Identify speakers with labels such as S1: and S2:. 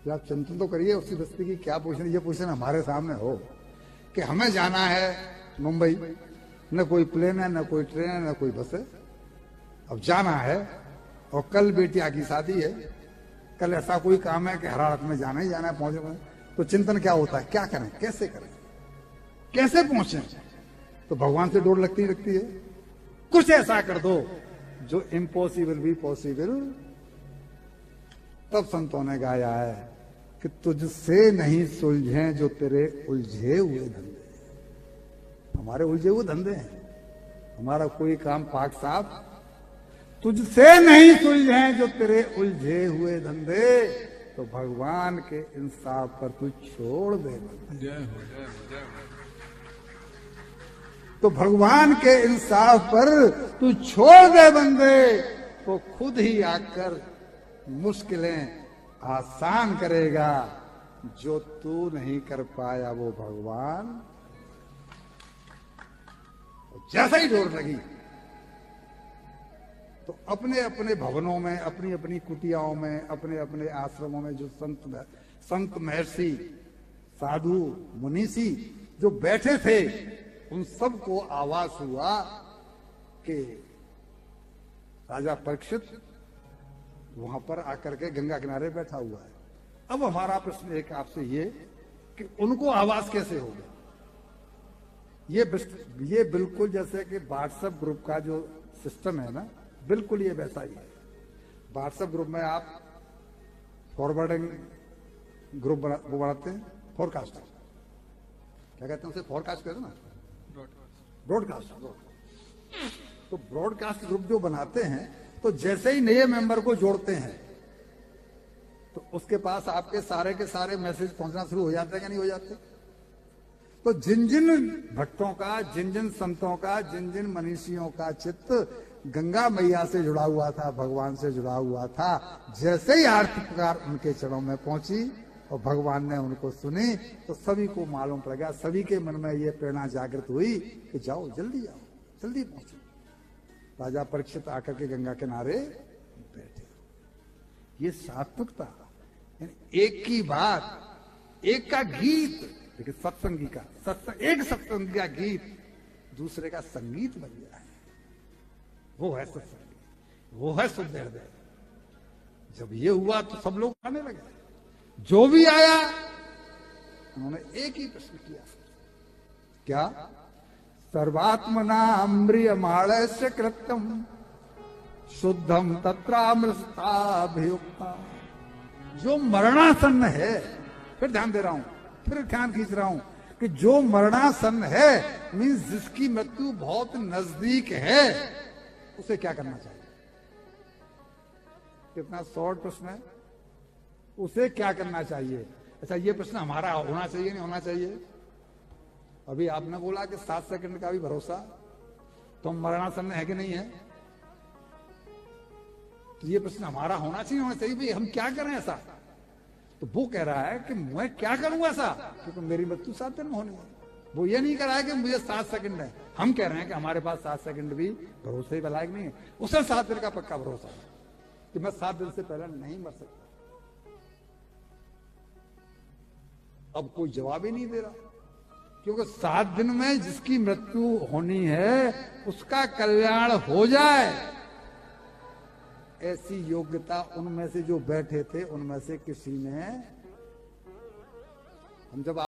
S1: तो आप चिंतन तो करिए उसकी बस्ती की क्या पोजीशन, ये पोजीशन हमारे सामने हो कि हमें जाना है मुंबई, न कोई प्लेन है, न कोई ट्रेन है, न कोई बस है, अब जाना है और कल बेटिया की शादी है, कल ऐसा कोई काम है कि हरारत में जाना ही जाना है, पहुंचे। तो चिंतन क्या होता है, क्या करें, कैसे करें, कैसे पहुंचे? तो भगवान से डोर लगती है, कुछ ऐसा कर दो जो इम्पॉसिबल भी पॉसिबल। तब संतों ने गाया है कि तुझसे नहीं सुलझे जो तेरे उलझे हुए धंधे। हमारे उलझे हुए धंधे हैं, हमारा कोई काम पाक साफ, तुझसे नहीं सुलझे जो तेरे उलझे हुए धंधे, तो भगवान के इंसाफ पर तू छोड़ दे। तो भगवान के इंसाफ पर तू छोड़ दे बंदे, तो खुद ही आकर मुश्किलें आसान करेगा। जो तू नहीं कर पाया वो भगवान। जैसा ही डोर लगी तो अपने अपने भवनों में, अपनी अपनी कुटियाओं में, अपने अपने आश्रमों में जो संत महर्षि साधु मुनीषी जो बैठे थे, उन सबको आवाज हुआ कि राजा परीक्षित वहां पर आकर के गंगा किनारे बैठा हुआ है। अब हमारा प्रश्न एक आपसे ये कि उनको आवाज कैसे होगा? ये बिल्कुल जैसे कि व्हाट्सएप ग्रुप का जो सिस्टम है ना, बिल्कुल ये वैसा ही है। व्हाट्सएप ग्रुप में आप फॉरवर्डिंग ग्रुप बनाते हैं, फोरकास्ट, क्या कहते हैं उसे, फोरकास्ट कहते हैं ना, ब्रॉडकास्ट। तो ब्रॉडकास्ट ग्रुप जो बनाते हैं, तो जैसे ही नए मेंबर को जोड़ते हैं तो उसके पास आपके सारे के सारे मैसेज पहुंचना शुरू हो जाते हैं कि नहीं हो जाते? तो जिन जिन भक्तों का, जिन जिन संतों का, जिन जिन मनीषियों का चित्त गंगा मैया से जुड़ा हुआ था, भगवान से जुड़ा हुआ था, जैसे ही आरती पुकार उनके चरणों में पहुंची और भगवान ने उनको सुनी, तो सभी को मालूम पड़ गया, सभी के मन में ये प्रेरणा जागृत हुई कि जाओ, जल्दी आओ, जल्दी पहुंचो। राजा परीक्षित आकर के गंगा किनारे बैठे। ये सात्विकता, एक की बात, एक का गीत, देखिए सत्संगी का एक सत्संगी का गीत दूसरे का संगीत बन गया है, वो है सत्संगी, वो है शुद्ध हृदय। जब ये हुआ तो सब लोग खाने लगे, जो भी आया उन्होंने एक ही प्रश्न किया, क्या? सर्वात्मना अम्रियमाणस्य कृत्यम शुद्धम तत्रामृताभियुक्ता। जो मरणासन्न है, फिर ध्यान दे रहा हूं, फिर ध्यान खींच रहा हूं कि जो मरणासन्न है, मीन्स जिसकी मृत्यु बहुत नजदीक है, उसे क्या करना चाहिए? कितना शॉर्ट प्रश्न है, उसे क्या करना चाहिए? अच्छा, ये प्रश्न हमारा होना चाहिए नहीं होना चाहिए? अभी आपने बोला कि 7 सेकंड का भी भरोसा, तो मरणासन्न है कि नहीं है? तो ये प्रश्न हमारा होना चाहिए होना चाहिए, भाई हम क्या करें ऐसा? तो वो कह रहा है कि मैं क्या करूं ऐसा, क्योंकि मेरी मृत्यु 7 दिन में होनी है। वो ये नहीं कह रहा है कि मुझे 7 सेकंड है, हम कह रहे हैं कि हमारे पास 7 सेकंड भी भरोसे के लायक नहीं है। उसे 7 दिन का पक्का भरोसा है कि मैं 7 दिन से पहले नहीं मर सकता। अब कोई जवाब ही नहीं दे रहा, क्योंकि 7 दिन में जिसकी मृत्यु होनी है उसका कल्याण हो जाए, ऐसी योग्यता उनमें से जो बैठे थे उनमें से किसी ने। हम जब